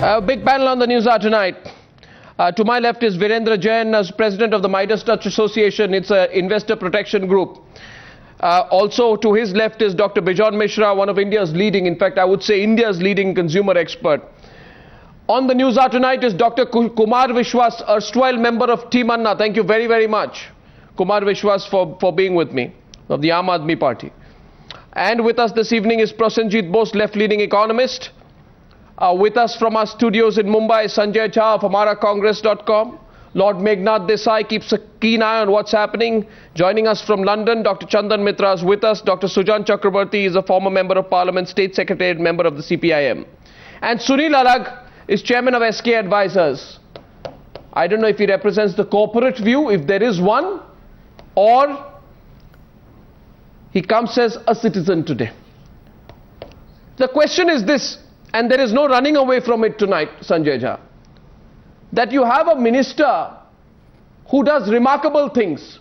Big panel on the Newshour tonight. To my left is Virendra Jain, as president of the Midas Touch Association. It's an investor protection group. Also to his left is Dr. Bijon Mishra, one of India's leading, in fact I would say India's leading consumer expert. On the Newshour tonight is Dr. Kumar Vishwas, erstwhile member of Team Anna. Thank you very, very much, Kumar Vishwas, for being with me, of the Aam Aadmi Party. And with us this evening is Prasenjit Bose, left-leaning economist. With us from our studios in Mumbai, Sanjay Jha of HamaraCongress.com. Lord Meghnad Desai keeps a keen eye on what's happening. Joining us from London, Dr. Chandan Mitra is with us. Dr. Sujan Chakrabarti is a former member of Parliament, State Secretary and member of the CPIM. And Sunil Alag is chairman of SK Advisors. I don't know if he represents the corporate view, if there is one, or he comes as a citizen today. The question is this, and there is no running away from it tonight, Sanjay Jha, that you have a minister who does remarkable things.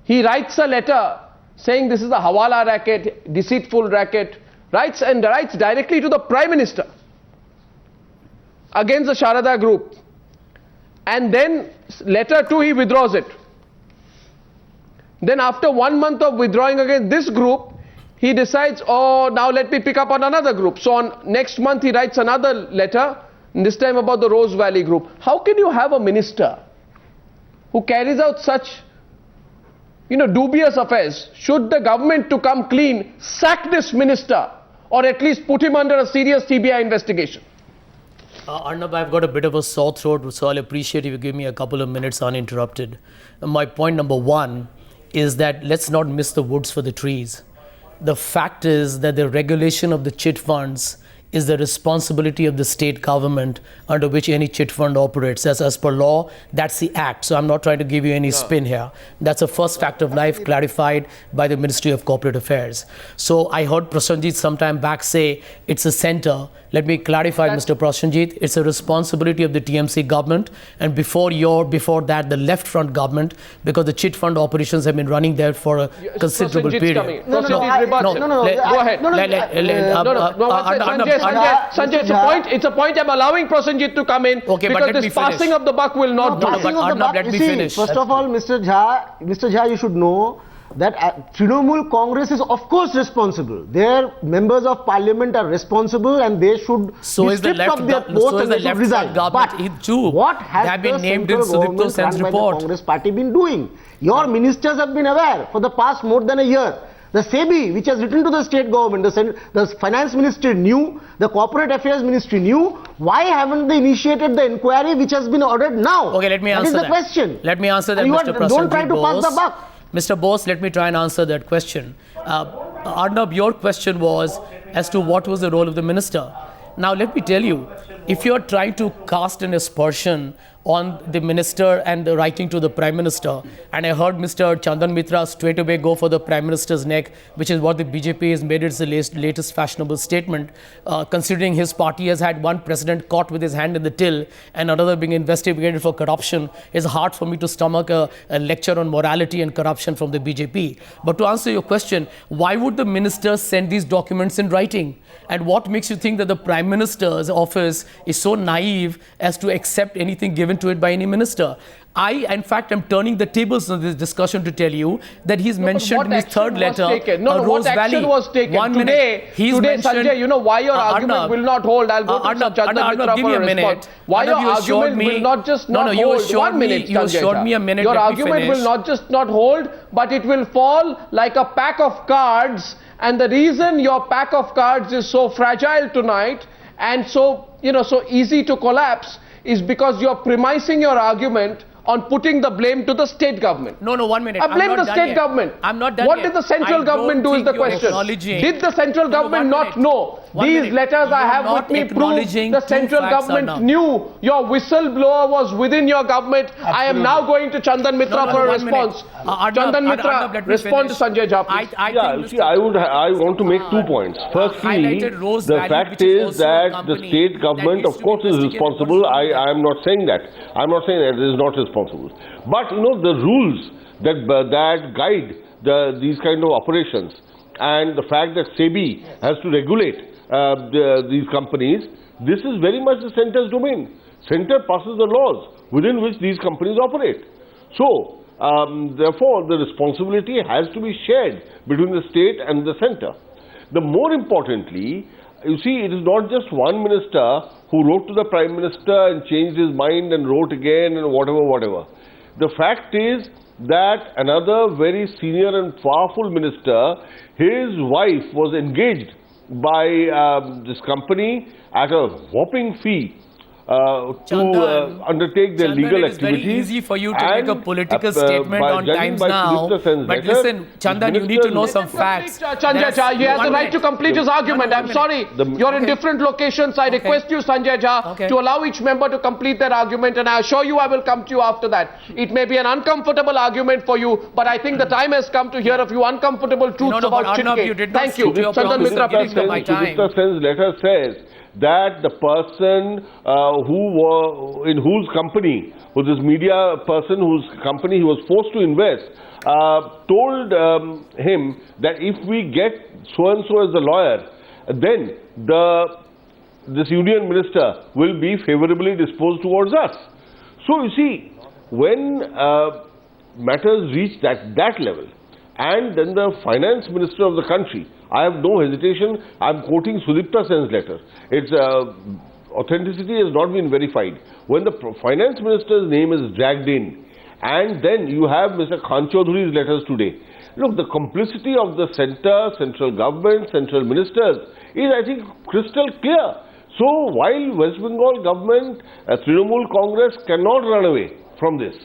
He writes a letter saying this is a Hawala racket, deceitful racket, writes directly to the Prime Minister against the Sharada group. And then letter 2 he withdraws it. Then after 1 month of withdrawing against this group, he decides, oh, now let me pick up on another group. So on next month he writes another letter, this time about the Rose Valley group. How can you have a minister who carries out such, dubious affairs? Should the government to come clean, sack this minister, or at least put him under a serious CBI investigation? Arnab, I've got a bit of a sore throat, so I'll appreciate if you give me a couple of minutes uninterrupted. My point number 1 is that let's not miss the woods for the trees. The fact is that the regulation of the chit funds is the responsibility of the state government under which any chit fund operates. As per law, that's the act. So I'm not trying to give you any spin here. That's a first fact of life clarified by the Ministry of Corporate Affairs. So I heard Prasenjit sometime back say it's a center. Let me clarify, Mr. Prasenjit, it's a responsibility of the TMC government, and before that, the left front government, because the chit fund operations have been running there for a considerable period. Go ahead. Sanjay, it's a point I'm allowing Prasenjit to come in, because this passing of the buck will not do. Let me finish. First of all, Mr. Jha, you should know that Trinamool Congress is of course responsible. Their members of parliament are responsible and they should be stripped of their post and they should resign. But what has the central government run by the Congress party been doing? Your ministers have been aware for the past more than a year. The SEBI, which has written to the state government, the finance ministry knew, the corporate affairs ministry knew. Why haven't they initiated the inquiry which has been ordered now? Okay, let me answer that. That is the question. Let me answer that, Mr. Prasenjit. Don't try to pass the buck. Mr. Bose, let me try and answer that question. Arnab, your question was as to what was the role of the minister. Now, let me tell you, if you're trying to cast an aspersion on the minister and the writing to the Prime Minister, and I heard Mr. Chandan Mitra straight away go for the Prime Minister's neck, which is what the BJP has made its latest fashionable statement, considering his party has had one president caught with his hand in the till and another being investigated for corruption. It's hard for me to stomach a lecture on morality and corruption from the BJP. But to answer your question, why would the minister send these documents in writing? And what makes you think that the Prime Minister's office is so naive as to accept anything given to it by any minister? In fact, am turning the tables on this discussion to tell you that he's mentioned in his third letter, Rose Valley. Was taken? 1 minute. Today, Sanjay, you know why your argument will not hold. I'll go to Chandan Mitra for a response. Why your argument will not just not hold. 1 minute, you assured me a minute. Your argument will not just not hold, but it will fall like a pack of cards. And the reason your pack of cards is so fragile tonight and so easy to collapse is because you're premising your argument on putting the blame to the state government. No, 1 minute. I blame the state government. I'm not done What yet. did the central government do is the question. Did the central government not know? These letters I have with me prove the central government knew your whistleblower was within your government. Absolutely. I am now going to Chandan Mitra for a response. Chandan Mitra, respond to Sanjay Jha, please. I want to make 2 points. Firstly, the fact is that the state government, of course, is responsible. I am not saying that. I'm not saying that it is not responsible. But the rules that guide these kind of operations, and the fact that SEBI has to regulate these companies, this is very much the centre's domain. Center passes the laws within which these companies operate. So, therefore, the responsibility has to be shared between the state and the center. The more importantly, you see, it is not just one minister who wrote to the Prime Minister and changed his mind and wrote again and whatever. The fact is that another very senior and powerful minister, his wife was engaged by this company at a whopping fee to undertake their legal activities. It's very easy for you to make a political statement on Times Now. But listen, Chandan, you need to know some facts. Sanjay Jha, he has the right to complete his argument. I'm sorry, you're in different locations. I request you, Sanjay Jha, to allow each member to complete their argument, and I assure you I will come to you after that. It may be an uncomfortable argument for you, but I think the time has come to hear a few uncomfortable truths about CHITGATE. Thank you. Chandan Mitra, please. Sudipta Sen's letter says that the person in whose company, who this media person whose company he was forced to invest, told him that if we get so-and-so as a lawyer, then this union minister will be favorably disposed towards us. So you see, when matters reach that level, and then the finance minister of the country, I have no hesitation, I am quoting Sudipta Sen's letter. Its authenticity has not been verified. When the finance minister's name is dragged in, and then you have Mr. Khan Chaudhary's letters today. Look, the complicity of the central government, central ministers is, I think, crystal clear. So while West Bengal government, Trinamool Congress cannot run away from this.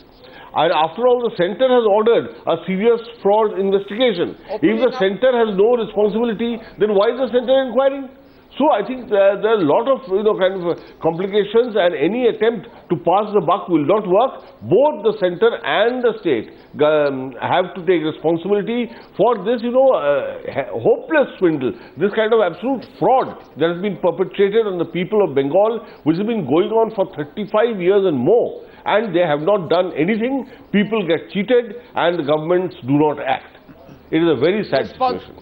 And after all, the centre has ordered a serious fraud investigation. If the centre has no responsibility, then why is the centre inquiring? So I think there are a lot of kind of complications, and any attempt to pass the buck will not work. Both the centre and the state have to take responsibility for this hopeless swindle, this kind of absolute fraud that has been perpetrated on the people of Bengal, which has been going on for 35 years and more. And they have not done anything. People get cheated and the governments do not act. It is a very sad situation.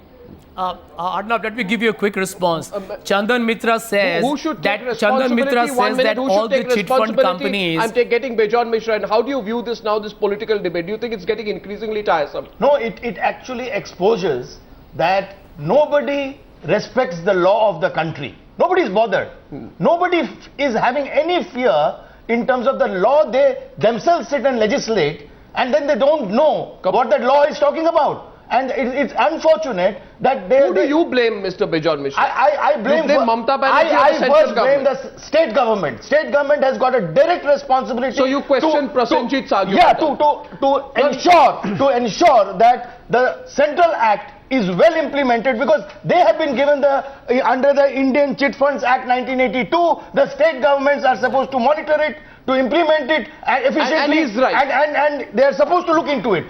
Arnab, let me give you a quick response. Chandan Mitra says who should take that all the chit fund companies... I'm getting Bijon Mishra, and how do you view this now, this political debate? Do you think it's getting increasingly tiresome? No, it actually exposes that nobody respects the law of the country. Nobody is bothered. Nobody is having any fear in terms of the law. They themselves sit and legislate, and then they don't know what that law is talking about. And it's unfortunate that they... Who do you blame, Mr. Bijon Mishra? I blame Mamata Banerjee or the central first blame government? the state government. State government has got a direct responsibility. So you question Prasenjit's argument? Yeah, to ensure that the Central Act is well implemented, because they have been given under the Indian Chit Funds Act 1982, the state governments are supposed to monitor it, to implement it efficiently, and he's right. and they are supposed to look into it.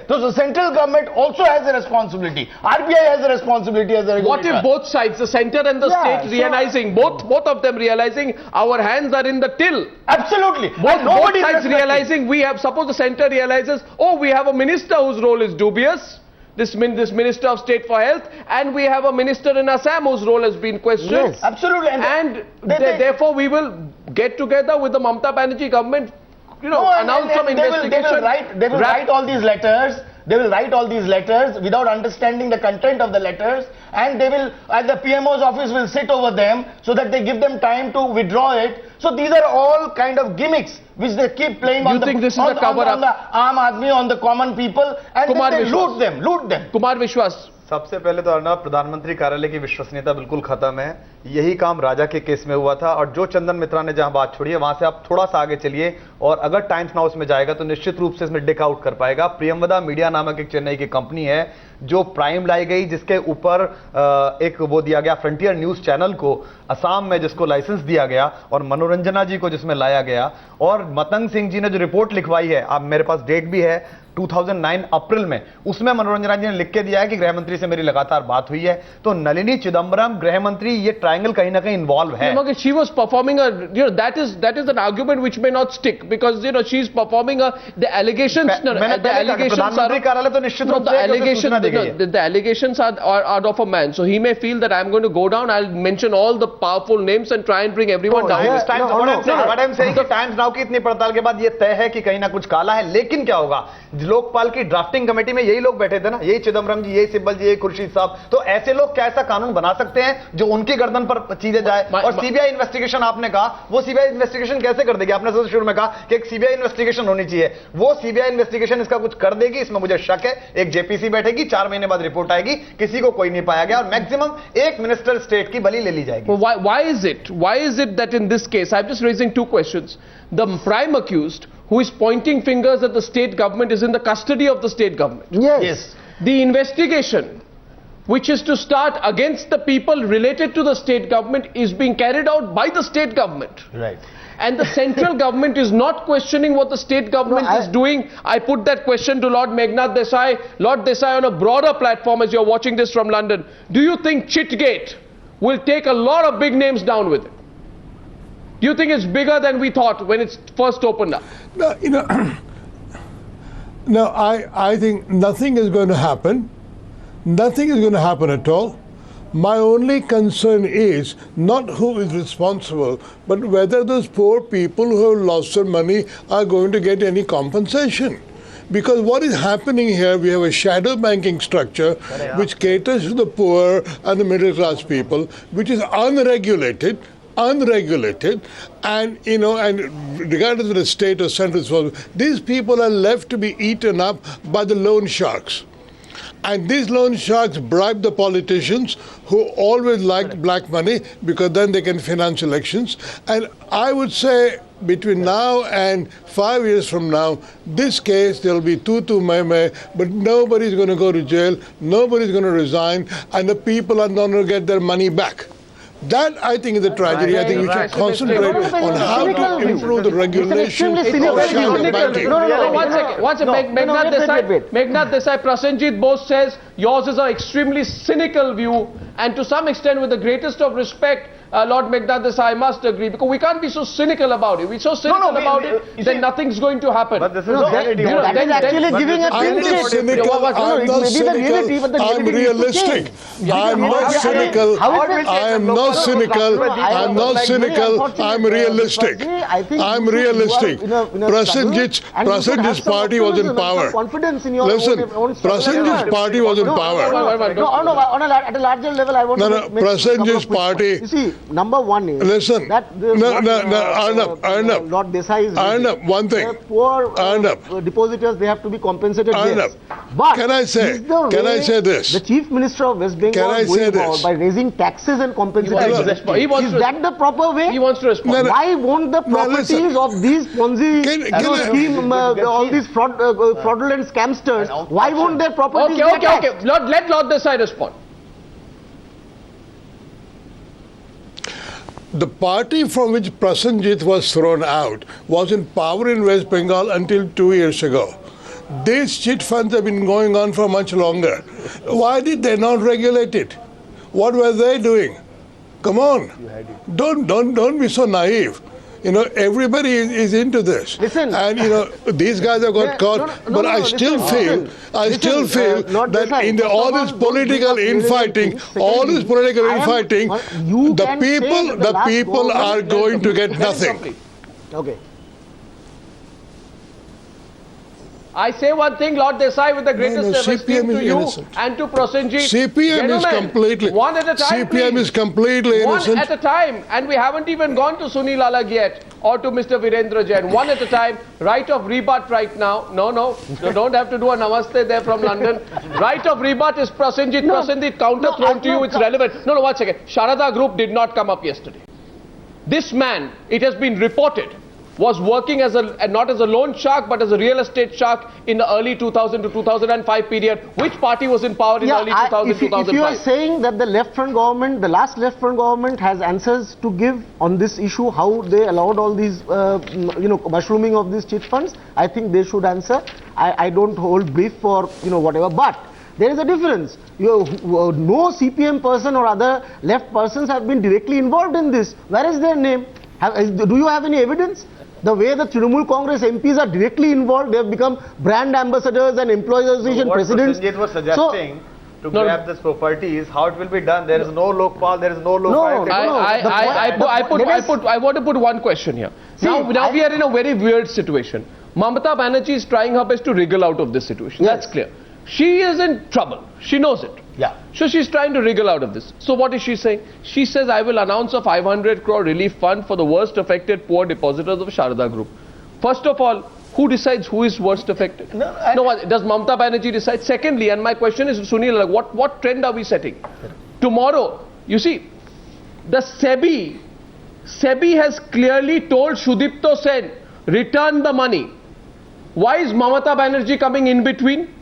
So the central government also has a responsibility. RBI has a responsibility as a regulator. What if both sides, the centre and the state, realizing, both of them realizing our hands are in the till? Absolutely. Both sides realizing, suppose the centre realizes, oh, we have a minister whose role is dubious, this Minister of State for Health, and we have a minister in Assam whose role has been questioned. Yes, absolutely. And therefore we will get together with the Mamata Banerjee government, announce some investigation. They will write all these letters. They will write all these letters without understanding the content of the letters, and they will, the PMO's office will sit over them so that they give them time to withdraw it. So these are all kind of gimmicks which they keep playing on the Aam Aadmi, on the common people, and then they loot them. Kumar Vishwas. सबसे पहले तो अर्नब, प्रधानमंत्री कार्यालय की विश्वसनीयता बिल्कुल खत्म है। यही काम राजा के केस में हुआ था, और जो चंदन मित्रा ने जहां बात छोड़ी है वहां से आप थोड़ा सा आगे चलिए, और अगर टाइम्स नाउ उसमें जाएगा तो निश्चित रूप से इसमें डिक आउट कर पाएगा। प्रियंवदा मीडिया नामक एक चेन्नई की कंपनी है जो प्राइम लाई गई, जिसके ऊपर एक वो दिया गया फ्रंटियर न्यूज चैनल को असम में, जिसको लाइसेंस दिया गया, और मनोरंजना जी को जिसमें लाया गया, और मतंग सिंह जी ने जो रिपोर्ट लिखवाई है, आप मेरे पास डेट भी है, 2009 अप्रैल में, उसमें मनोरंजन जी ने लिख के दिया है कि गृह मंत्री से मेरी लगातार बात हुई है। तो नलिनी चिदम्बरम, गृह मंत्री, ये ट्रायंगल कहीं ना कहीं इन्वॉल्व है। She was performing a, that is an argument which may not stick, because she's performing the allegations. The allegations are of a man, so he may feel that I'm going to go down. I'll mention all the powerful names and try and bring everyone down. What I'm saying कि times now की इतनी पड़ताल के बाद ये तय है कि कहीं ना कुछ काला है। लेकिन क्या होगा, लोकपाल की ड्राफ्टिंग कमेटी में यही लोग बैठे थे ना, यही चिदम्बरम जी, यही सिब्बल जी, यही खुर्शीद साहब। तो ऐसे लोग क्या ऐसा कानून बना सकते हैं जो उनकी गर्दन पर चीजें जाए? और सीबीआई इन्वेस्टिगेशन आपने कहा, वो सीबीआई इन्वेस्टिगेशन कैसे कर देगी? आपने सबसे शुरू में कहा कि एक सीबीआई इन्वेस्टिगेशन होनी चाहिए। वो सीबीआई इन्वेस्टिगेशन इसका कुछ कर देगी, इसमें मुझे शक है। एक जेपीसी बैठेगी, 4 महीने बाद रिपोर्ट आएगी, किसी को कोई नहीं पाया गया, और मैक्सिमम एक मिनिस्टर स्टेट की बलि ले ली जाएगी। Why is it that in this case, I'm just raising two questions. The prime accused, who is pointing fingers at the state government, is in the custody of the state government. Yes. The investigation, which is to start against the people related to the state government, is being carried out by the state government. Right. And the central government is not questioning what the state government is doing. I put that question to Lord Meghnad Desai. Lord Desai, on a broader platform, as you're watching this from London, do you think CHITGATE will take a lot of big names down with it? Do you think it's bigger than we thought when it's first opened up? No, no, I think nothing is going to happen. Nothing is going to happen at all. My only concern is not who is responsible, but whether those poor people who have lost their money are going to get any compensation. Because what is happening here, we have a shadow banking structure which caters to the poor and the middle class people, which is unregulated, and and regardless of the state or central, these people are left to be eaten up by the loan sharks. And these loan sharks bribe the politicians who always liked black money, because then they can finance elections. And I would say between now and 5 years from now, this case, there'll be tu meh, but nobody's going to go to jail, nobody's going to resign, and the people are not going to get their money back. That, I think, is a tragedy. I think we should concentrate on how to improve the regulation of shadow banking. One second. Meghnad Desai, Prasenjit Bose says yours is an extremely cynical view, and to some extent, with the greatest of respect, Lord Meghnad Desai, I must agree, because we can't be so cynical about it. We're so cynical about it, then nothing's going to happen. But this is reality. That is actually giving a I'm not cynical. I'm realistic. I'm not cynical. I'm not cynical. I'm not cynical. I'm realistic. I'm realistic. Prasenjit's party was in power. Listen, Prasenjit's party was in power. No, at a larger level, I want to make Prasenjit's party. You see, number one is listen. that Arnab, Lord Desai is Arnab, one thing. Poor depositors, they have to be compensated. Arnab, yes. But can I say this? The Chief Minister of West Bengal going about by raising taxes and compensating. Is that the proper way? He wants to respond. Why won't the properties of these Ponzi scheme, all these fraudulent scamsters, why won't their properties be taxed? Okay. Let Lord Desai respond. The party from which Prasenjit was thrown out was in power in West Bengal until 2 years ago. These chit funds have been going on for much longer. Why did they not regulate it? What were they doing? Come on, don't be so naive. Everybody is into this. Listen, and these guys have got caught. But I still feel that in all this political infighting, the people are going to get nothing. Okay. I say one thing, Lord Desai, with the greatest respect to you and to Prasenjit. CPM is completely one at a time. CPM is completely innocent. One at a time, and we haven't even gone to Sunil Alag yet or to Mr. Virendra Jain. One at a time. Right of rebut right now. No, you don't have to do a namaste there from London. Right of rebut is Prasenjit. Prasenjit, counter thrown to you. It's relevant. No, 1 second. Sharada Group did not come up yesterday. This man, it has been reported, was working as not as a loan shark but as a real estate shark in the early 2000 to 2005 period. Which party was in power in early 2000 if 2005? If you are saying that the left front government, the last left front government has answers to give on this issue, how they allowed all these, mushrooming of these chit funds, I think they should answer. I don't hold brief for, whatever, but there is a difference. No CPM person or other left persons have been directly involved in this. Where is their name? Do you have any evidence? The way the Trinamool Congress MPs are directly involved, they have become brand ambassadors and employees association presidents. What was suggesting to grab this property is how it will be done. There is no Lokpal, there is no Lokayat. I want to put one question here. Now we are in a very weird situation. Mamata Banerjee is trying her best to wriggle out of this situation. Yes. That's clear. She is in trouble. She knows it. Yeah. So she's trying to wriggle out of this. So what is she saying? She says, I will announce a 500 crore relief fund for the worst affected poor depositors of Sharda Group. First of all, who decides who is worst affected? Does Mamata Banerjee decide? Secondly, and my question is, Sunil, what trend are we setting? Tomorrow, you see, the SEBI has clearly told Shudipto Sen, return the money. Why is Mamata Banerjee coming in between?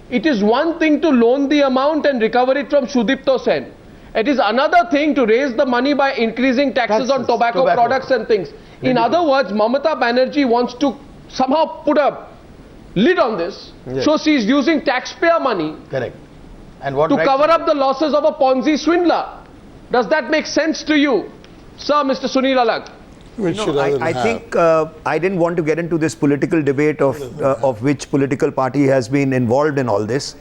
It is one thing to loan the amount and recover it from Shudipto Sen. It is another thing to raise the money by increasing taxes on tobacco products and things. In other words, Mamata Banerjee wants to somehow put a lid on this. Yes. So she is using taxpayer money Correct. And what to cover up the losses of a Ponzi swindler. Does that make sense to you, sir, Mr. Sunil Alagh? I think I didn't want to get into this political debate of which political party has been involved in all this.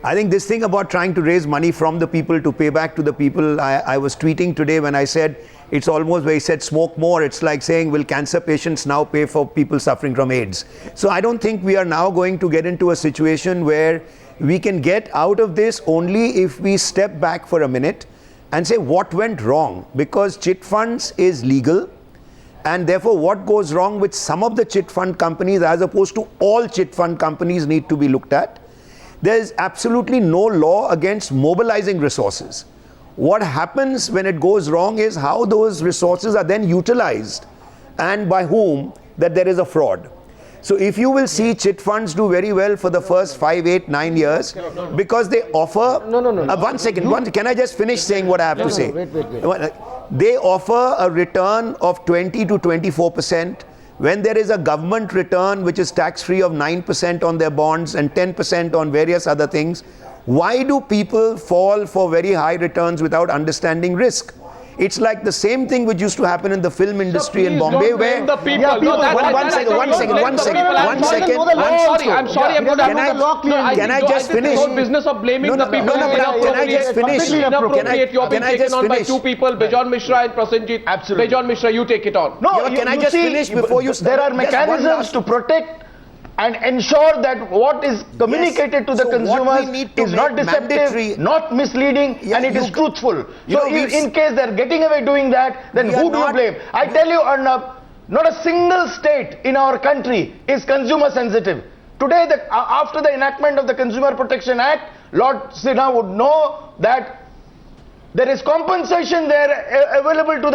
I think this thing about trying to raise money from the people to pay back to the people, I was tweeting today when I said, it's almost where he said smoke more, it's like saying, will cancer patients now pay for people suffering from AIDS? So I don't think we are now going to get into a situation where we can get out of this only if we step back for a minute and say what went wrong, because chit funds is legal. And therefore, what goes wrong with some of the chit fund companies as opposed to all chit fund companies need to be looked at. There is absolutely no law against mobilizing resources. What happens when it goes wrong is how those resources are then utilized and by whom, that there is a fraud. So if you will see chit funds do very well for the first 5, 8, 9 years because they offer... No. 1 second. Can I just finish saying what I have to say? Wait. They offer a return of 20 to 24%. When there is a government return which is tax-free of 9% on their bonds and 10% on various other things, why do people fall for very high returns without understanding risk? It's like the same thing which used to happen in the film industry in Bombay where... One second. I'm sorry. Can I just finish? No business of blaming the people. Can I just finish? You're being taken on by two people, Bijon Mishra and Prasenjit. Absolutely. Bijon Mishra, you take it on. No, can I just finish before you start? There are mechanisms to protect and ensure that what is communicated to the consumers is not deceptive, not misleading, and it is truthful. So in case they're getting away doing that, then who do you blame? I tell you, Arnab, not a single state in our country is consumer sensitive. Today, after the enactment of the Consumer Protection Act, Lord Sinha would know that there is compensation there available to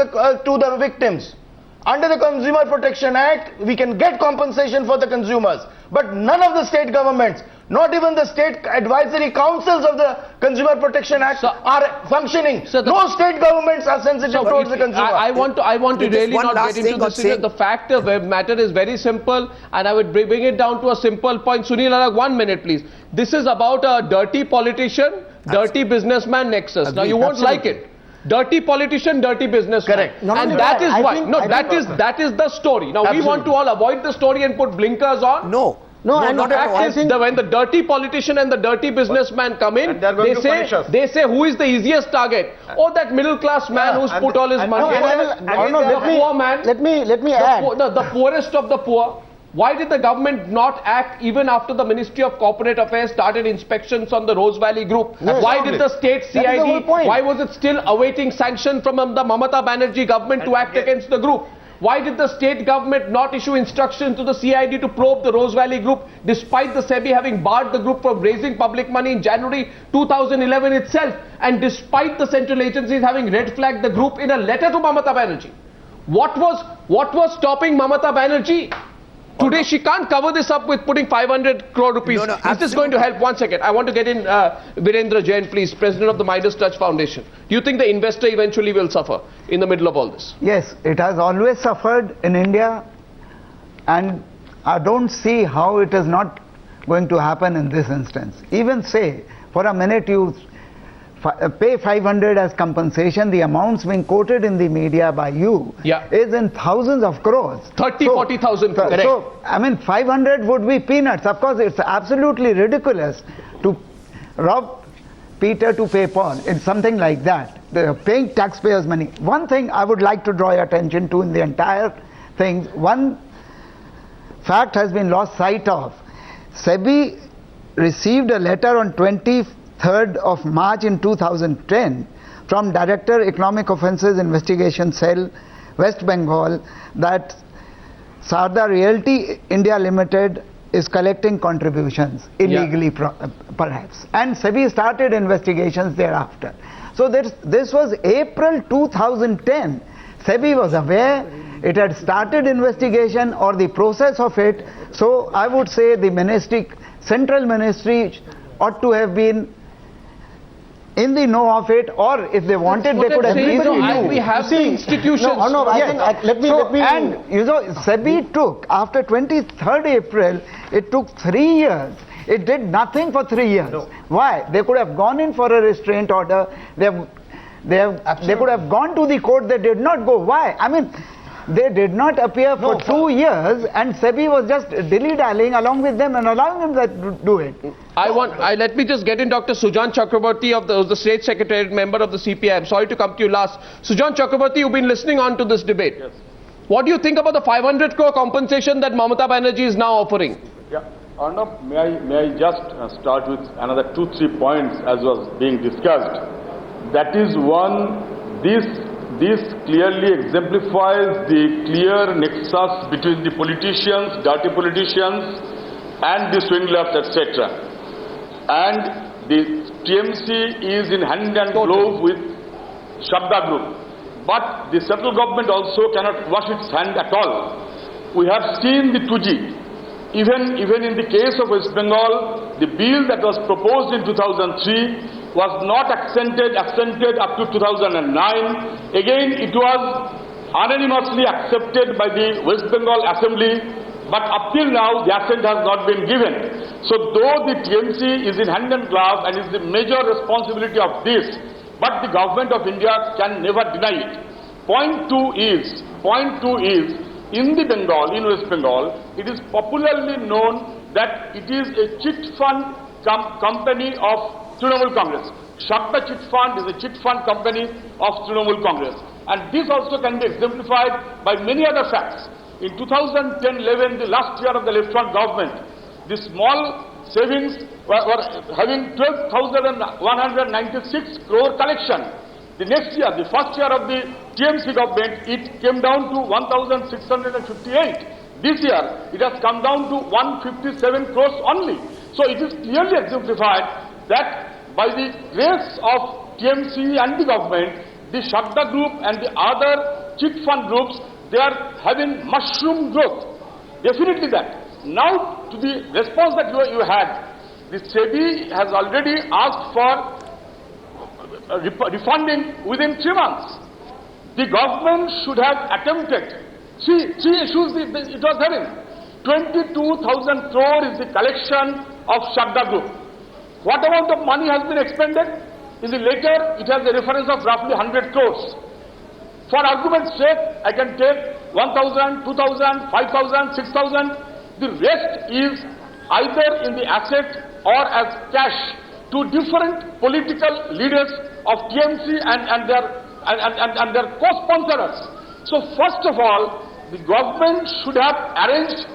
the victims. Under the Consumer Protection Act, we can get compensation for the consumers. But none of the state governments, not even the state advisory councils of the Consumer Protection Act are functioning. No state governments are sensitive towards the consumer. I want to really not get into this. The fact of the matter is very simple, and I would bring it down to a simple point. Sunil Alagh, 1 minute please. This is about a dirty politician, dirty businessman Nexus. Now you won't like it. Dirty politician, dirty businessman. Correct. And that is why. That is the story. Now we want to all avoid the story and put blinkers on. No, the fact is when the dirty politician and the dirty businessman come in, they say who is the easiest target? Oh, that middle class man who's put all his money. Let me add. The poorest of the poor. Why did the government not act even after the Ministry of Corporate Affairs started inspections on the Rose Valley Group? Why did the state CID, why was it still awaiting sanction from the Mamata Banerjee government to act against the group? Why did the state government not issue instructions to the CID to probe the Rose Valley Group despite the SEBI having barred the group from raising public money in January 2011 itself, and despite the central agencies having red flagged the group in a letter to Mamata Banerjee? What was stopping Mamata Banerjee? Today she can't cover this up with putting 500 crore rupees. No, Is this going to help? 1 second. I want to get in Virendra Jain, please, President of the Midas Touch Foundation. Do you think the investor eventually will suffer in the middle of all this? Yes, it has always suffered in India, and I don't see how it is not going to happen in this instance. Even say, for a minute you pay 500 as compensation, the amounts being quoted in the media by you is in thousands of crores. 40,000 correct. So, I mean, 500 would be peanuts. Of course, it's absolutely ridiculous to rob Peter to pay Paul. It's something like that. They're paying taxpayers' money. One thing I would like to draw your attention to in the entire thing, one fact has been lost sight of. SEBI received a letter on 23rd of March in 2010 from Director Economic Offences Investigation Cell, West Bengal, that Sarda Realty India Limited is collecting contributions illegally, perhaps. And SEBI started investigations thereafter. So this was April 2010. SEBI was aware, it had started investigation or the process of it. So I would say the ministry, central ministry ought to have been in the know of it, or if they wanted, they could have been. We have the institutions. Let me. And you know, SEBI took, after 23rd April, it took 3 years. It did nothing for 3 years. No. Why? They could have gone in for a restraint order. They could have gone to the court. They did not go. Why? I mean, they did not appear for 2 years, and SEBI was just dilly-dallying along with them and allowing them to do it. Let me just get in Dr. Sujan Chakraborty, of the State Secretariat, member of the CPI. I'm sorry to come to you last. Sujan Chakraborty, you've been listening on to this debate. Yes. What do you think about the 500 crore compensation that Mamata Banerjee is now offering? Yeah, Arnab, may I just start with another 2-3 points as was being discussed. That is one, this clearly exemplifies the clear nexus between the politicians, dirty politicians, and the swindlers, etc. And the TMC is in hand and glove with Shabda Group. But the central government also cannot wash its hand at all. We have seen the 2G. Even in the case of West Bengal, the bill that was proposed in 2003 was not accented up to 2009. Again, it was unanimously accepted by the West Bengal Assembly, but up till now the assent has not been given. So though the TMC is in hand and glove and is the major responsibility of this, but the government of India can never deny it. Point two is, in West Bengal, it is popularly known that it is a chit fund company of Trinamool Congress. Shabda Chit Fund is a chit fund company of Trinamool Congress. And this also can be exemplified by many other facts. In 2010-11, the last year of the left-front government, the small savings were having 12,196 crore collection. The next year, the first year of the TMC government, it came down to 1,658. This year, it has come down to 157 crores only. So it is clearly exemplified that by the grace of TMC and the government, the Shabda Group and the other chit fund groups, they are having mushroom growth. Definitely that. Now to the response that you had, the SEBI has already asked for refunding within 3 months. The government should have attempted. Three issues it was having. 22,000 crore is the collection of Shabda Group. What amount of money has been expended? In the letter, it has a reference of roughly 100 crores. For argument's sake, I can take 1,000, 2,000, 5,000, 6,000. The rest is either in the asset or as cash to different political leaders of TMC and their co-sponsors. So first of all, the government should have arranged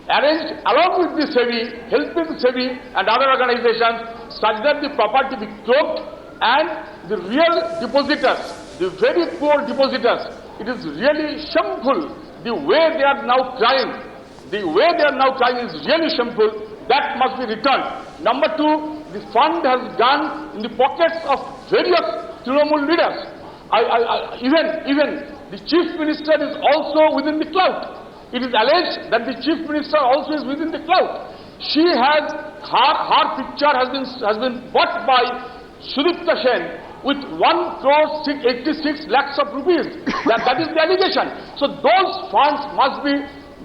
along with the SEBI, helping SEBI and other organizations such that the property be cloaked and the real depositors, the very poor depositors, it is really shameful the way they are now crying. The way they are now crying is really shameful. That must be returned. Number two, the fund has gone in the pockets of various Trinamool leaders. Even the Chief Minister is also within the clout. It is alleged that the Chief Minister also is within the clout. She has, her picture has been bought by Sudipta Sen with 1,86 lakhs of rupees. That is the allegation. So those funds must be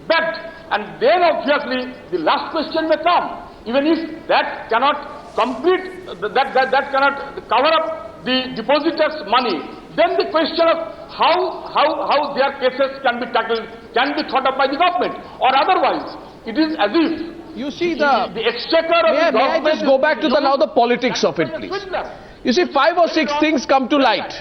begged. And then obviously the last question may come. Even if that cannot complete, that cannot cover up the depositors' money, then the question of how their cases can be tackled can be thought of by the government. Or otherwise, it is as if you see the exchequer of the government... May I just go back to the politics of it, please? You see, 5 or 6 things come to light.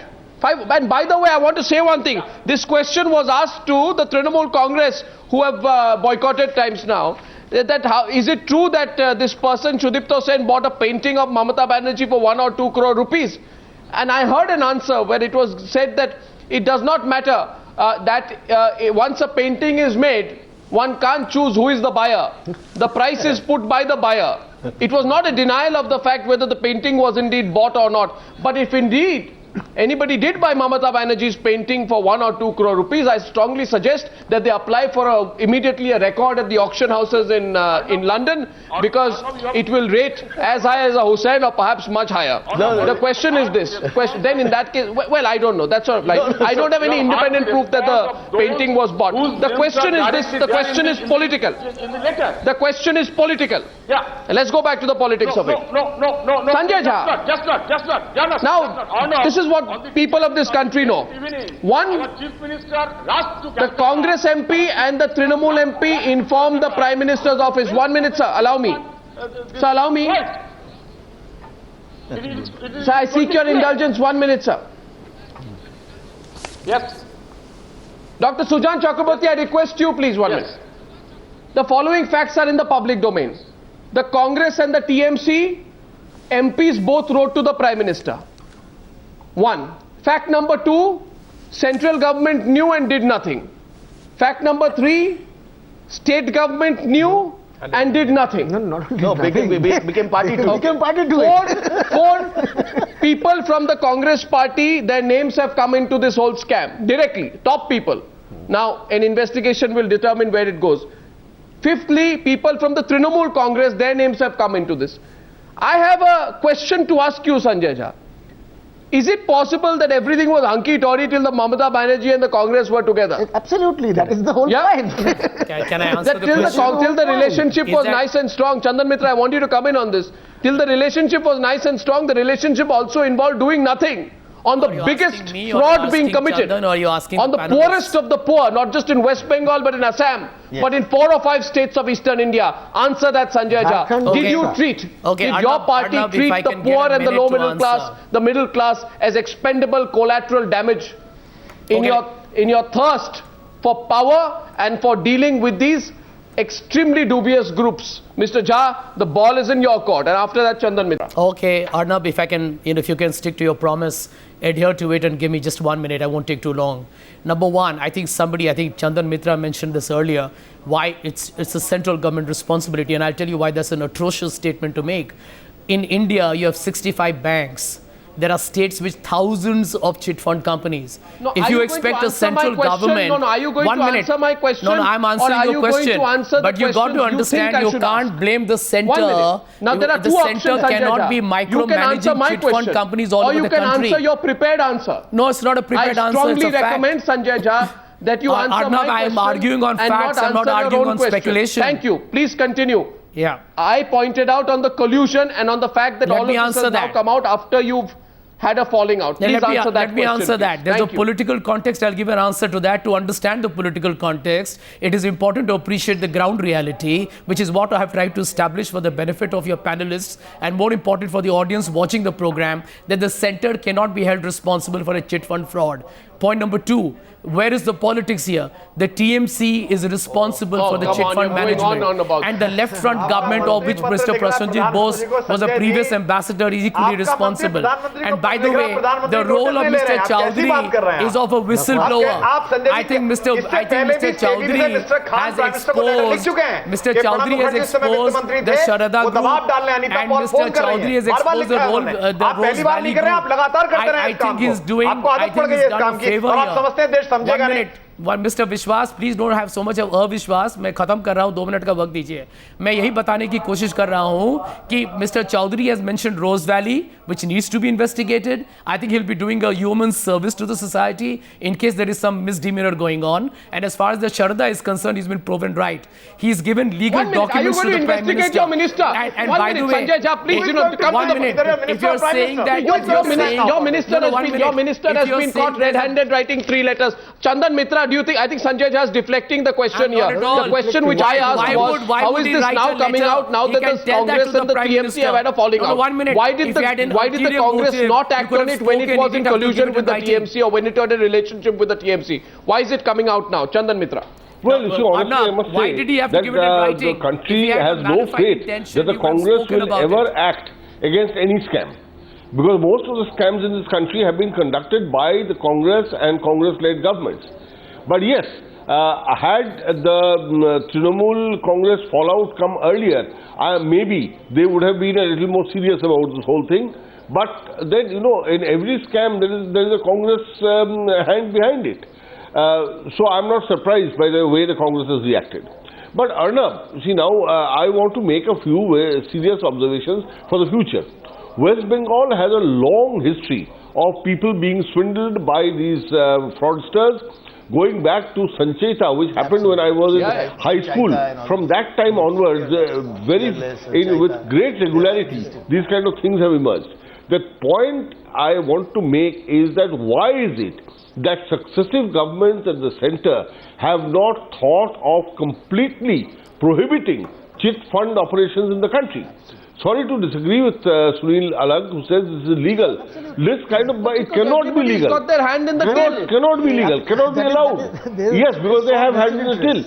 And by the way, I want to say one thing. This question was asked to the Trinamool Congress, who have boycotted Times Now. Is it true that this person, Sudipta Sen, bought a painting of Mamata Banerjee for 1 or 2 crore rupees? And I heard an answer where it was said that it does not matter that once a painting is made, one can't choose who is the buyer. The price is put by the buyer. It was not a denial of the fact whether the painting was indeed bought or not. But if indeed anybody did buy Mamata Banerjee's painting for 1 or 2 crore rupees, I strongly suggest that they apply for immediately a record at the auction houses in London, because it will rate as high as a Hussain or perhaps much higher. The question is this. Then in that case, well, I don't know. That's sort of like, I don't have any independent proof that the painting was bought. The question is this. The question is political. The question is political. Yeah. And let's go back to the politics of it. No. Sanjay Jha. Just not. Now, this is what people of this country know. One, the Congress MP and the Trinamool MP informed the Prime Minister's office. 1 minute, sir. Allow me. Sir, allow me. Sir, I seek your indulgence. 1 minute, sir. Yes. Dr. Sujan Chakraborty, I request you, please, 1 minute. The following facts are in the public domain. The Congress and the TMC MPs both wrote to the Prime Minister. 1. Fact number 2, central government knew and did nothing. Fact number 3, state government knew and did nothing. Became party to it. Became party to it. 4 people from the Congress party, their names have come into this whole scam directly, top people. Now an investigation will determine where it goes. 5thly, people from the Trinamool Congress, their names have come into this. I have a question to ask you, Sanjay Jha. Is it possible that everything was hunky-dory till the Mamata Banerjee and the Congress were together? Absolutely, that is the whole point. Can I answer the question? Till the relationship was nice and strong. Chandan Mitra, I want you to come in on this. Till the relationship was nice and strong, the relationship also involved doing nothing on the biggest fraud being committed, Chandan, on the poorest of the poor, not just in West Bengal but in Assam, but in 4 or 5 states of Eastern India. Answer that, Sanjay Jha. Did you treat, did your party treat the poor and the low middle class, the middle class as expendable collateral damage in your thirst for power and for dealing with these extremely dubious groups? Mr. Jha, the ball is in your court. And after that, Chandan Mitra. Okay, Arnab, if I can, if you can stick to your promise, adhere to it and give me just 1 minute. I won't take too long. Number one, I think Chandan Mitra mentioned this earlier, why it's a central government responsibility. And I'll tell you why that's an atrocious statement to make. In India, you have 65 banks. There are states with thousands of chit fund companies. No, if you expect a central government, are you going to answer my question? No, I'm answering your question. But you got to understand, you can't blame the center. Now there are two options. The center cannot be micromanaging chit fund companies all over the country. Or you can answer your prepared answer. No, it's not a prepared answer. I strongly recommend, Sanjay Jha, that you answer my question. I am arguing on facts. I'm not arguing on speculation. Thank you. Please continue. Yeah. I pointed out on the collusion and on the fact that all of this has now come out after you've had a falling out. Please answer that question. Let me answer that. There's a political context. I'll give an answer to that. To understand the political context, it is important to appreciate the ground reality, which is what I have tried to establish for the benefit of your panelists and more important for the audience watching the program, that the center cannot be held responsible for a chit fund fraud. Point number 2, where is the politics here? The TMC is responsible for the chit fund management. And the left front government of which Mr. Prasenjit Bose was a previous ambassador is equally responsible. And by the way, the role of Mr. Chowdhury is of a whistleblower. I think Mr. Chowdhury has exposed the Sharada group and Mr. Chowdhury has exposed the Rose Valley group. I think he's done a favor आप समझते हैं देश समझेगा नहीं? Mister विश्वास, please don't have so much of अविश्वास. मैं खत्म कर रहा हूं, 2 मिनट का वक्त दीजिए. मैं यही बताने की कोशिश कर रहा हूं कि mister Chaudhary has mentioned Rose Valley which needs to be investigated. I think he'll be doing a human service to the society in case there is some misdemeanor going on. And as far as the Sharda is concerned, he's been proven right. He's given legal documents to the Prime Minister. Your minister? And by the way, Sanjay Jha, please, come to the minute. If you're saying that your minister has been caught red-handed writing 3 letters. Chandan Mitra, do you think? I think Sanjay Jha is deflecting the question here. The question which I asked was, how is this now coming out now that the Congress and the TMC have had a falling out? Why did the Congress not act on it when it was in collusion with the TMC or when it had a relationship with the TMC? Why is it coming out now? Chandan Mitra. Well, you see, honestly, I must why say did he have to that give it in writing? the country has no faith that the Congress will ever act against any scam. Because most of the scams in this country have been conducted by the Congress and Congress-led governments. But yes, had the Trinamool Congress fallout come earlier, maybe they would have been a little more serious about this whole thing. But then, in every scam there is a Congress hand behind it. So I'm not surprised by the way the Congress has reacted. But Arnab, see now, I want to make a few serious observations for the future. West Bengal has a long history of people being swindled by these fraudsters, going back to Sancheta, which happened when I was in high school. From that time onwards, with great regularity, these kind of things have emerged. The point I want to make is that why is it that successive governments at the centre have not thought of completely prohibiting chit fund operations in the country? Sorry to disagree with Sunil Alag, who says this is illegal. This kind of, it cannot be legal. Got their hand in the till. Cannot be legal, cannot be allowed. Yes, because they have hand in the till.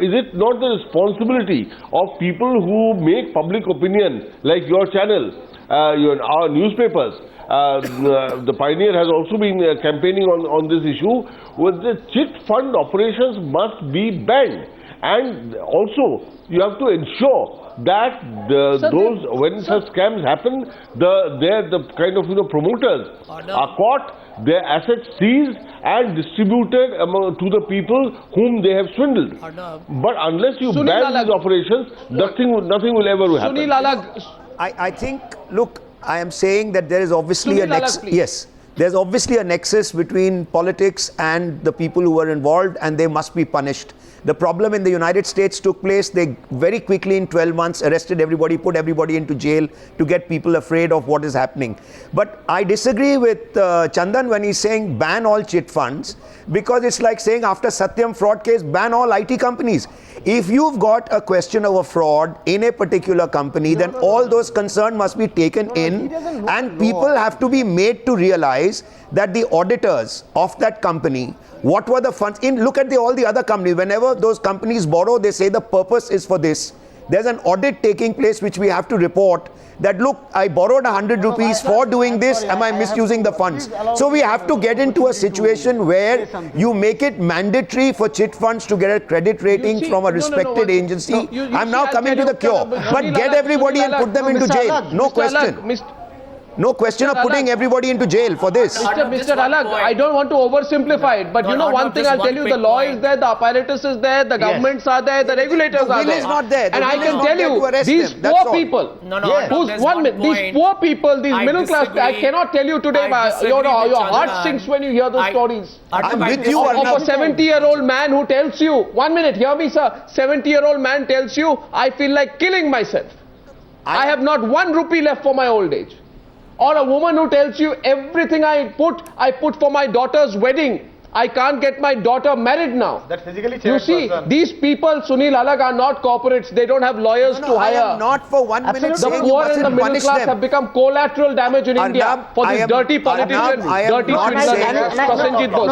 Is it not the responsibility of people who make public opinion, like your channel, our newspapers? The Pioneer has also been campaigning on this issue. With the chit fund operations must be banned. And also, you have to ensure that when such scams happen, the kind of promoters are caught, their assets seized and distributed to the people whom they have swindled. But unless you ban these operations, nothing will ever happen. Sunil Alag. I think, look, I am saying that there is obviously a nexus. Yes, there's obviously a nexus between politics and the people who were involved, and they must be punished. The problem in the United States took place. They very quickly in 12 months arrested everybody, put everybody into jail to get people afraid of what is happening. But I disagree with Chandan when he's saying ban all chit funds, because it's like saying after Satyam fraud case, ban all IT companies. If you've got a question of a fraud in a particular company, then all those concerned must be taken in, and people have to be made to realize that the auditors of that company, what were the funds in? Look at all the other companies. Whenever those companies borrow, they say the purpose is for this. There's an audit taking place which we have to report that, look, I borrowed 100 rupees for doing this. Am I misusing the funds? So we have to get into a situation where you make it mandatory for chit funds to get a credit rating from a respected agency. I'm now coming to the cure. But get everybody and put them into jail. No question. No question of putting everybody into jail for this. Mr. Alag, I don't want to oversimplify it, but one thing I'll tell you, the law is there, the apparatus is there, the governments are there, the regulators are there. The will is not there. And I can tell you, these poor people, these poor people, these middle class, I cannot tell you today, your heart sinks when you hear those stories. I'm with you. Of a 70-year-old man who tells you, 1 minute, hear me sir, 70-year-old man tells you, I feel like killing myself. I have not 1 rupee left for my old age. Or a woman who tells you everything I put for my daughter's wedding. I can't get my daughter married now. That physically you see, these people, Sunil Alag, are not corporates. They don't have lawyers to hire. I am not for 1 minute saying the poor and the middle class have become collateral damage in India for this dirty politician, dirty Prasenjit Bose.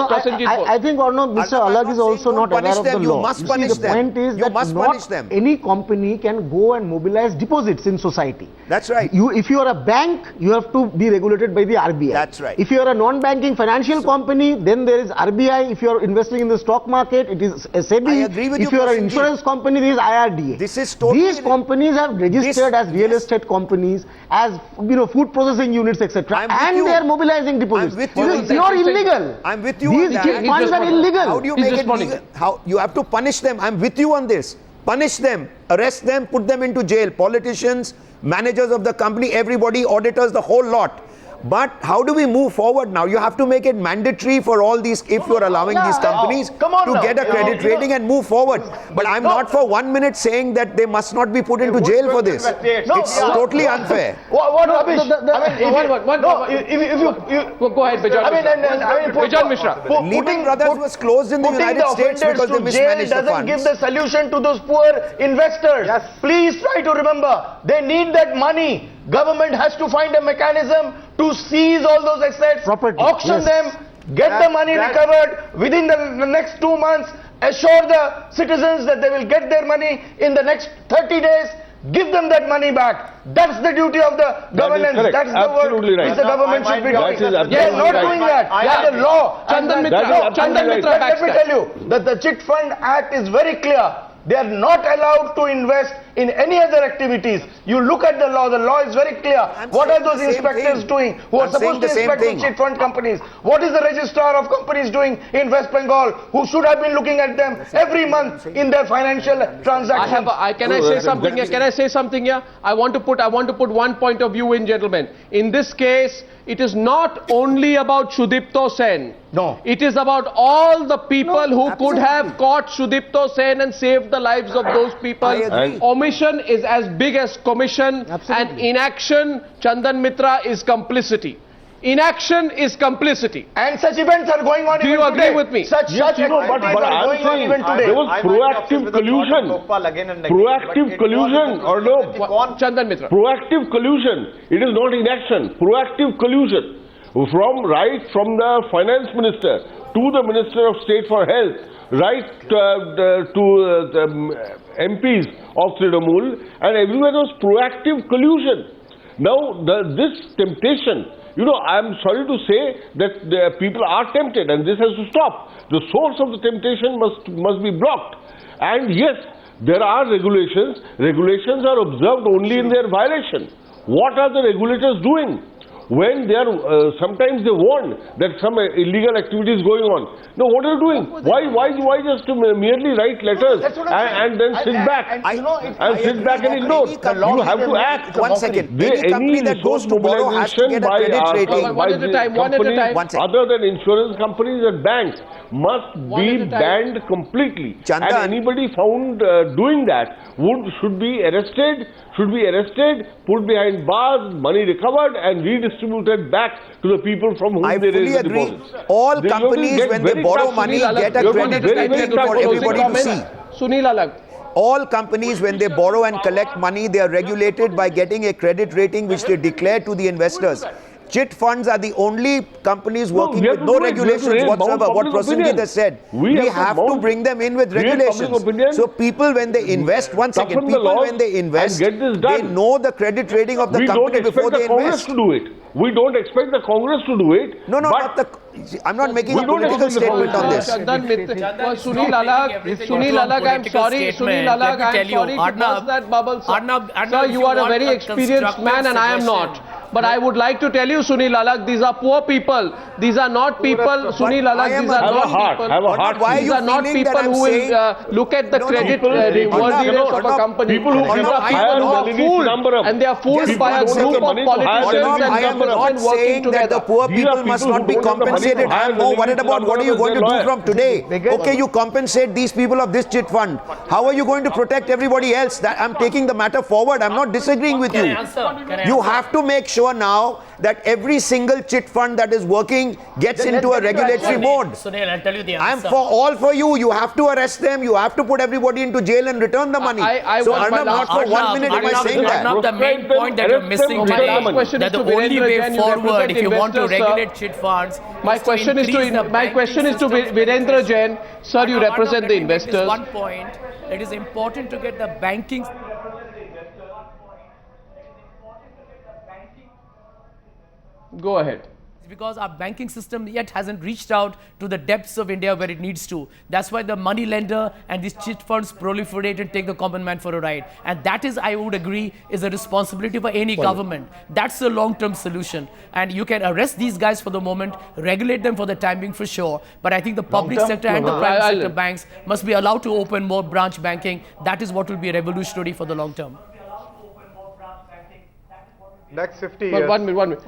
I think Mr. Alag is also not aware of the law. You must punish them. The point is that not any company can go and mobilize deposits in society. That's right. If you are a bank, you have to be regulated by the RBI. That's right. If you are a non-banking financial company, then there is RBI. If you are investing in the stock market, it is SEBI. I agree with you, if you are an Prasenjit. insurance company, it is IRDA. This is totally... These companies have registered as real estate companies, as food processing units, etc. And they are mobilizing deposits. I'm with you. This is pure illegal. I'm with you These on that. chit funds are illegal. How do you make it legal? How you have to punish them? I'm with you on this. Punish them, arrest them, put them into jail. Politicians, managers of the company, everybody, auditors, the whole lot. But how do we move forward now? You have to make it mandatory for all these, if you're allowing these companies to get a credit rating and move forward. But I'm not for 1 minute saying that they must not be put into jail for this. It's totally unfair. What rubbish? Go ahead, Bijan. Bijan Mishra. Lehman Brothers was closed in the United States because they mismanaged the funds. Doesn't give the solution to those poor investors. Please try to remember, they need that money. Government has to find a mechanism to seize all those assets, auction them, get the money recovered within the next 2 months, assure the citizens that they will get their money in the next 30 days, give them that money back. That's the duty of the governance. That's the work which the government should be doing. They are not doing that. They are the law. Chandan Mitra, let me tell you that the Chit Fund Act is very clear. They are not allowed to invest in any other activities. You look at the law is very clear. What are those inspectors doing who are supposed to inspect the chit fund companies? What is the registrar of companies doing in West Bengal who should have been looking at them every month in their financial transactions? Can I say something here? Can I say something here? I want to put one point of view in, gentlemen. In this case, it is not only about Sudipto Sen. No. It is about all the people who could have caught Sudipto Sen and saved the lives of those people. Omission is as big as commission, and inaction, Chandan Mitra, is complicity. Inaction is complicity. And such events are going on even today. Do you agree with me? Such activities are going on even today. There was proactive collusion. Proactive collusion or no? Chandan Mitra. Proactive collusion. It is not inaction. Proactive collusion. From the finance minister to the Minister of State for Health, right to the MPs of Trinamool, and everywhere was proactive collusion. Now this temptation, I'm sorry to say that the people are tempted, and this has to stop. The source of the temptation must be blocked. And yes, there are regulations. Regulations are observed only in their violation. What are the regulators doing? When they are, sometimes they warn that some illegal activity is going on. No, what are you doing? Why just to merely write letters and then sit back and ignore? You have to act. 1 second. Any company that goes to borrow has to get a credit rating. One at a time. Other than insurance companies and banks must be banned completely. And anybody found doing that should be arrested, put behind bars, money recovered and redistributed back to the people from whom they raised the deposits. All companies, when they borrow money, get a credit rating for everybody to see. Sunil Alag. All companies, when they borrow and collect money, they are regulated by getting a credit rating which they declare to the investors. Chit funds are the only companies working with no regulations whatsoever. What Prasenjit has said, we have to bring them in with regulations. So people, when they invest, when they invest, they know the credit rating of the company before they invest. We don't expect the Congress to do it. No, I'm not making a political statement on this. Sunil Alag, I'm sorry. Sunil Alag, I'm sorry to burst that bubble, sir. Sir, you are a very experienced man and I am not. But I would like to tell you, Sunil Alag, these are poor people. These are not people, Sunil Alag, these are not people. These are not people who will look at the credit worthiness of a company. People who give up fooled, and they are fooled by a group of politicians and government working together. The poor people must not be compensated. I am more worried about what are you going to do from today. Okay, you compensate these people of this chit fund. How are you going to protect everybody else? I'm taking the matter forward. I'm not disagreeing with you. You have to make sure now that every single chit fund that is working gets into a regulatory mode. Sunil, I'll tell you the answer. I'm for you. You have to arrest them. You have to put everybody into jail and return the money. So Arnab, not for 1 minute am I saying that. Arnab, the main point that you're missing today, that the only way forward, if you want to regulate chit funds, my question is to Virendra Jain. Sir, you represent the investors. One point, it is important to get the banking. Go ahead. Because our banking system yet hasn't reached out to the depths of India where it needs to. That's why the money lender and these chit funds proliferate and take the common man for a ride. And that is, I would agree, is a responsibility for any government. That's the long-term solution. And you can arrest these guys for the moment, regulate them for the time being for sure. But I think the public sector and the private sector banks must be allowed to open more branch banking. That is what will be revolutionary for the long term. Next 50 years. One minute.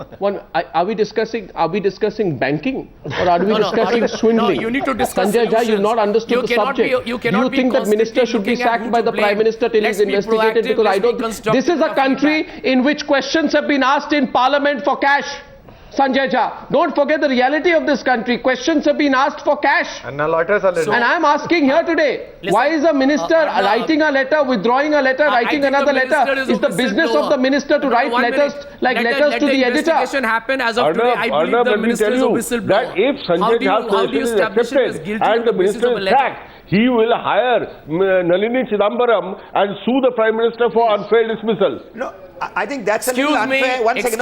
Are we discussing banking or are we discussing swindling? No, you need to discuss Sanjay Jha, you've not understood the subject. Do you think that minister should be sacked by the Prime Minister till he's investigated? Because I don't. This is a country in which questions have been asked in Parliament for cash. Sanjay Jha, don't forget the reality of this country. Questions have been asked for cash. And now lawyers are and I'm asking here today, why is a minister writing a letter, withdrawing a letter, writing another letter? Is the business of the minister to write letters letters to the editor? Happen as of today. I believe the minister is a whistleblower. That if Sanjay Jha's question is accepted and the minister is sacked, he will hire Nalini Chidambaram and sue the Prime Minister for unfair dismissal. No, I think that's a little unfair. One second.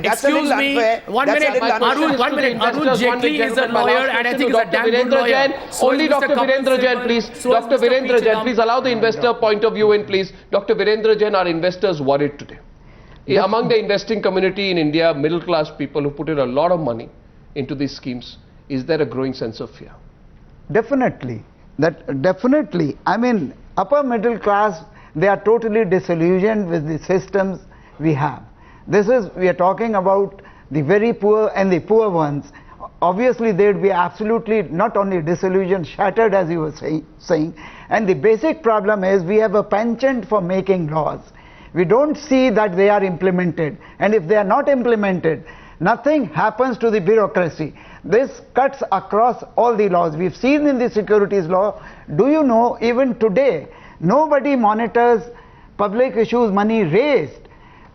That's a little unfair. 1 minute. Arun Jaitley is a lawyer and I think he's a damn good lawyer. Only Dr. Virendra Jain, please. Dr. Virendra Jain, please allow the investor point of view in, please. Dr. Virendra Jain, are investors worried today? Among the investing community in India, middle class people who put in a lot of money into these schemes, is there a growing sense of fear? Definitely. Definitely. I mean, upper middle class, they are totally disillusioned with the systems we have. We are talking about the very poor and the poor ones. Obviously, they would be absolutely not only disillusioned, shattered, as you were saying. And the basic problem is we have a penchant for making laws. We don't see that they are implemented. And if they are not implemented, nothing happens to the bureaucracy. This cuts across all the laws. We've seen in the securities law, do you know, even today, nobody monitors public issues money raised.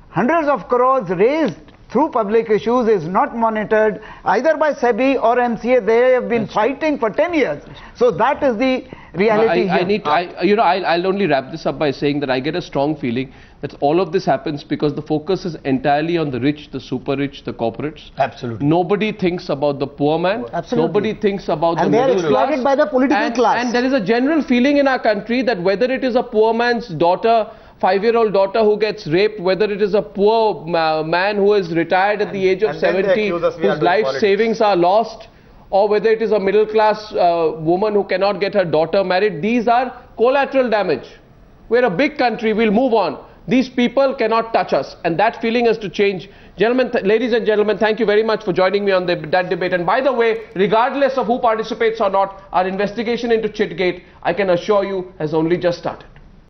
Hundreds of crores raised through public issues is not monitored either by SEBI or MCA. They have been fighting for 10 years. So that is the reality here. I'll only wrap this up by saying that I get a strong feeling that all of this happens because the focus is entirely on the rich, the super rich, the corporates. Absolutely. Nobody thinks about the poor man. Absolutely. Nobody thinks about the And middle class. they are exploited by the political class. And there is a general feeling in our country that whether it is a poor man's daughter, 5-year-old daughter who gets raped, whether it is a poor man who is retired at the age of 70, whose life savings are lost, or whether it is a middle class woman who cannot get her daughter married, these are collateral damage. We're a big country, we'll move on. These people cannot touch us, and that feeling has to change. Gentlemen, ladies and gentlemen, thank you very much for joining me on that debate. And by the way, regardless of who participates or not, our investigation into CHITGATE, I can assure you, has only just started.